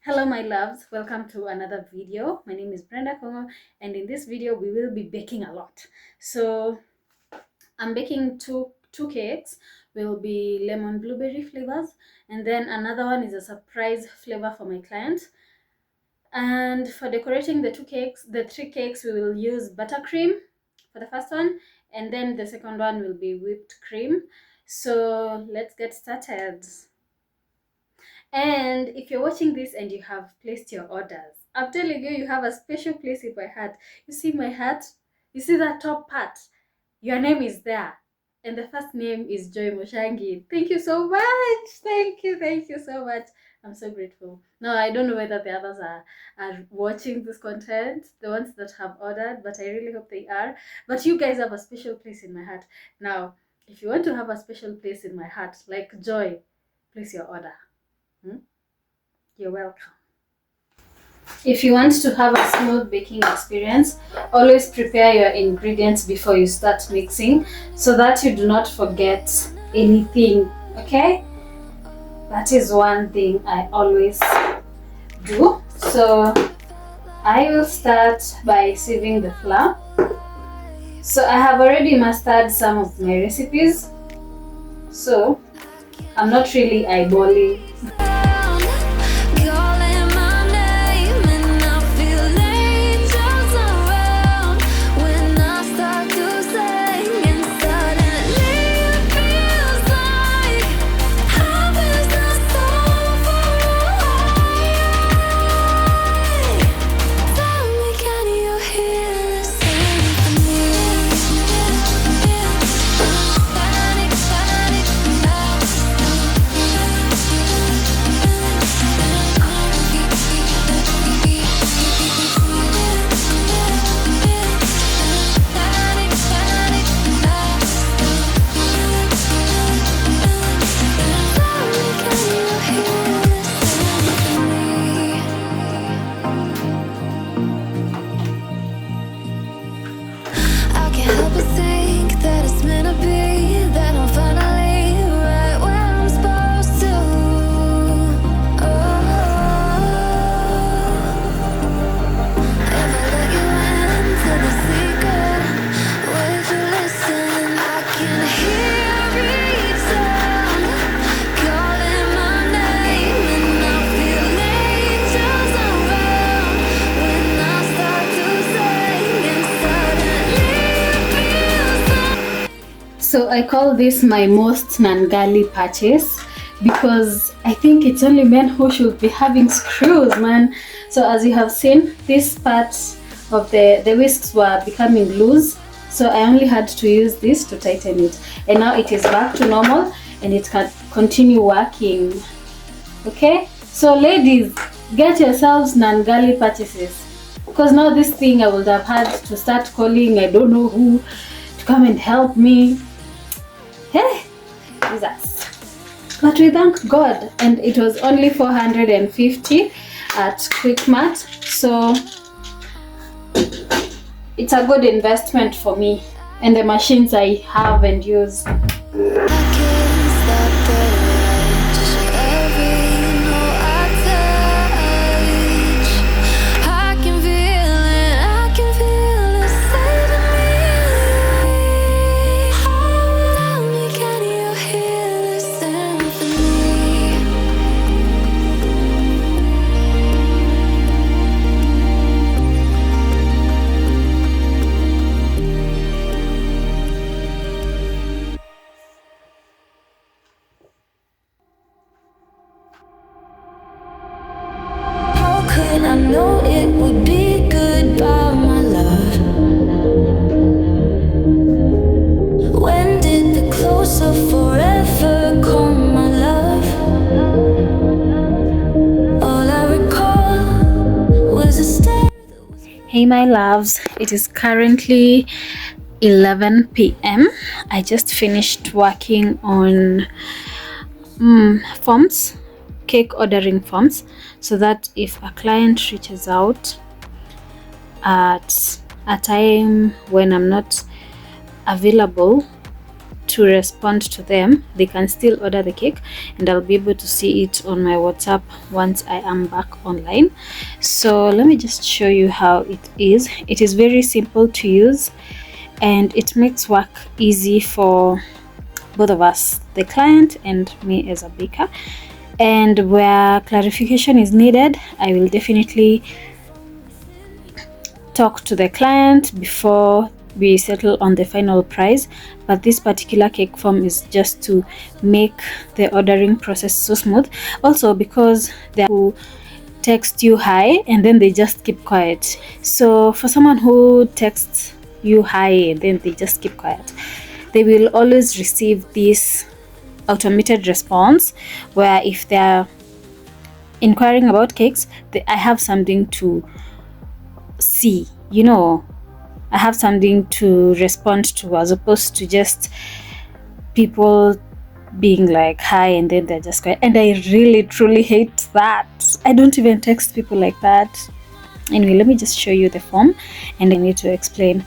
Hello my loves, welcome to another video. My name is Brenda Kongo, and in this video we will be baking a lot. So I'm baking two cakes. Will be lemon blueberry flavors, and then another one is a surprise flavor for my client. And for decorating the three cakes, we will use buttercream for the first one, and then the second one will be whipped cream. So let's get started. And if you're watching this and you have placed your orders, I'm telling you, you have a special place in my heart. You see my heart? You see that top part? Your name is there. And the first name is Joy Moshangi. Thank you so much. Thank you so much. I'm so grateful. Now, I don't know whether the others are watching this content, the ones that have ordered, but I really hope they are. But you guys have a special place in my heart. Now, if you want to have a special place in my heart, like Joy, place your order. You're welcome. If you want to have a smooth baking experience, always prepare your ingredients before you start mixing so that you do not forget anything, okay? That is one thing I always do. So I will start by sieving the flour. So I have already mastered some of my recipes, so I'm not really eyeballing. So I call this my most Nangali purchase because I think it's only men who should be having screws, man. So as you have seen, this part of the whisks were becoming loose, so I only had to use this to tighten it, and now it is back to normal and it can continue working. Okay, so ladies, get yourselves Nangali purchases, because now this thing I would have had to start calling I don't know who to come and help me. Hey, Jesus. But we thank God, and it was only 450 at Quickmart, so it's a good investment for me and the machines I have and use. I know it would be goodbye, my love. When did the close of forever come, my love? All I recall was a stare. Hey my loves, it is currently 11 p.m. I just finished working on forms, cake ordering forms, so that if a client reaches out at a time when I'm not available, to respond to them, they can still order the cake, and I'll be able to see it on my WhatsApp once I am back online. So let me just show you how it is. It is very simple to use, and it makes work easy for both of us, the client and me as a baker. And where clarification is needed, I will definitely talk to the client before we settle on the final price. But this particular cake form is just to make the ordering process so smooth. Also, because they who text you hi and then they just keep quiet. So for someone who texts you hi and then they just keep quiet, they will always receive this automated response where if they're inquiring about cakes, I have something to see, I have something to respond to, as opposed to just people being like hi and then they're just quiet. And I really truly hate that. I don't even text people like that. Anyway, let me just show you the form and I need to explain.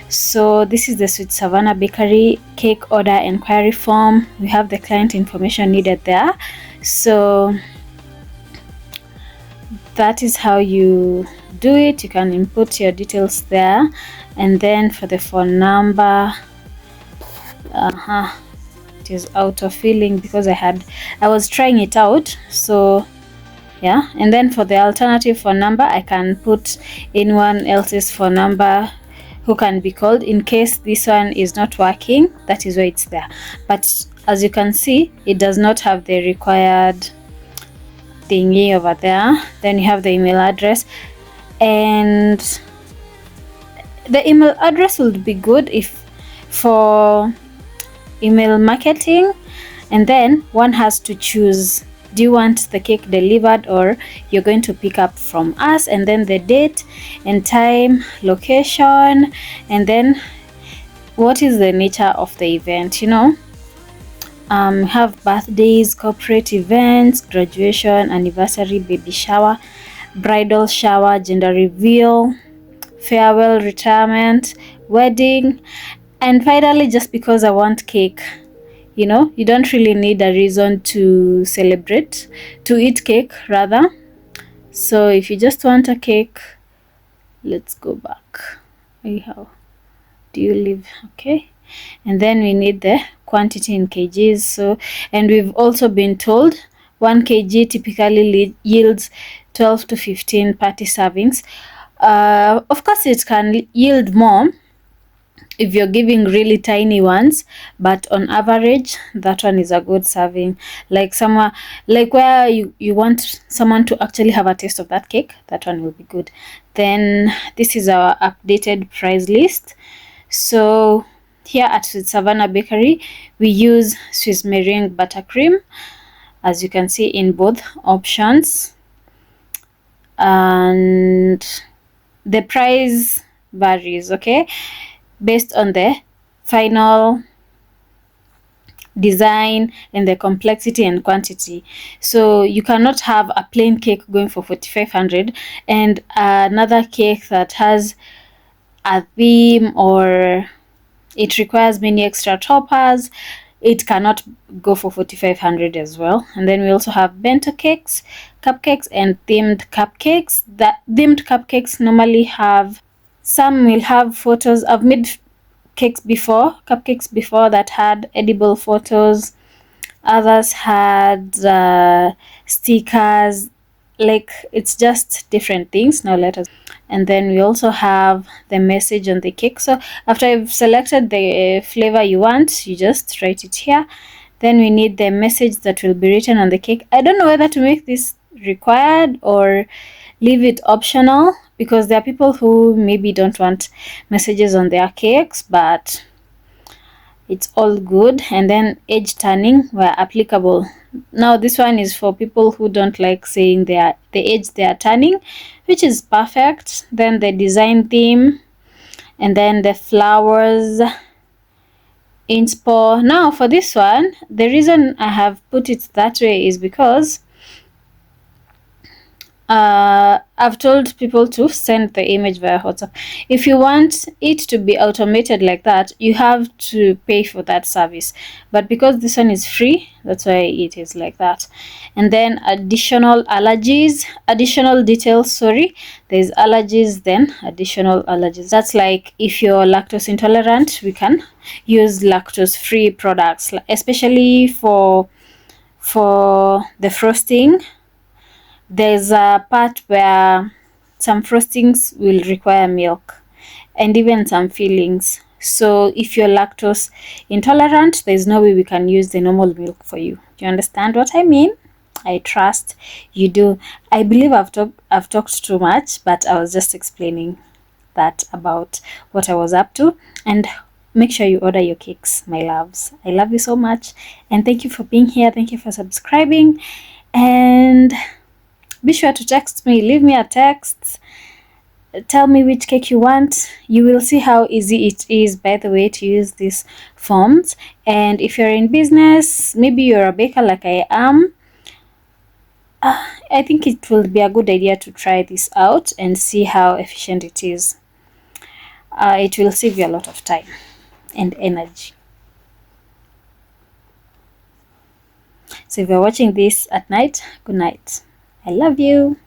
So this is the Sweet Savannah Bakery cake order inquiry form. We have the client information needed there. So that is how you do it. You can input your details there, and then for the phone number, it is auto-filling because I was trying it out. So yeah, and then for the alternative phone number, I can put anyone else's phone number who can be called in case this one is not working. That is why it's there. But as you can see, it does not have the required thingy over there. Then you have the email address, and the email address would be good if for email marketing. And then one has to choose, do you want the cake delivered or you're going to pick up from us, and then the date and time, location, and then what is the nature of the event. Have birthdays, corporate events, graduation, anniversary, baby shower, bridal shower, gender reveal, farewell, retirement, wedding, and finally, just because I want cake. You don't really need a reason to celebrate, to eat cake rather. So if you just want a cake, let's go back. How do you live? Okay. And then we need the quantity in kgs. So, and we've also been told 1 kg typically yields 12 to 15 party servings. Of course, it can yield more if you're giving really tiny ones, but on average, that one is a good serving. Like somewhere, like where you want someone to actually have a taste of that cake, that one will be good. Then this is our updated price list. So here at Sweet Savannah Bakery, we use Swiss meringue buttercream, as you can see in both options, and the price varies, okay, based on the final design and the complexity and quantity. So you cannot have a plain cake going for 4,500 and another cake that has a theme or it requires many extra toppers. It cannot go for 4,500 as well. And then we also have bento cakes, cupcakes, and themed cupcakes. The themed cupcakes normally have, some will have photos. I've made cupcakes before that had edible photos. Others had stickers. Like, it's just different things. Now let us. And then we also have the message on the cake. So after you've selected the flavor you want, you just write it here. Then we need the message that will be written on the cake. I don't know whether to make this required or leave it optional, because there are people who maybe don't want messages on their cakes, but it's all good. And then edge turning where applicable. Now this one is for people who don't like saying the edge they are turning, which is perfect. Then the design theme, and then the flowers, inspo. Now for this one, the reason I have put it that way is because I've told people to send the image via WhatsApp. If you want it to be automated like that, you have to pay for that service. But because this one is free, that's why it is like that. And then additional details, sorry. There's allergies, then additional allergies. That's like if you're lactose intolerant, we can use lactose-free products, especially for the frosting. There's a part where some frostings will require milk and even some fillings. So if you're lactose intolerant, there's no way we can use the normal milk for you. Do you understand what I mean? I trust you do. I believe I've talked too much, but I was just explaining that about what I was up to. And make sure you order your cakes, my loves. I love you so much, and thank you for being here. Thank you for subscribing, and be sure to text me. Leave me a text. Tell me which cake you want. You will see how easy it is, by the way, to use these forms. And if you're in business, maybe you're a baker like I am, I think it will be a good idea to try this out and see how efficient it is. It will save you a lot of time and energy. So if you're watching this at night, good night. I love you.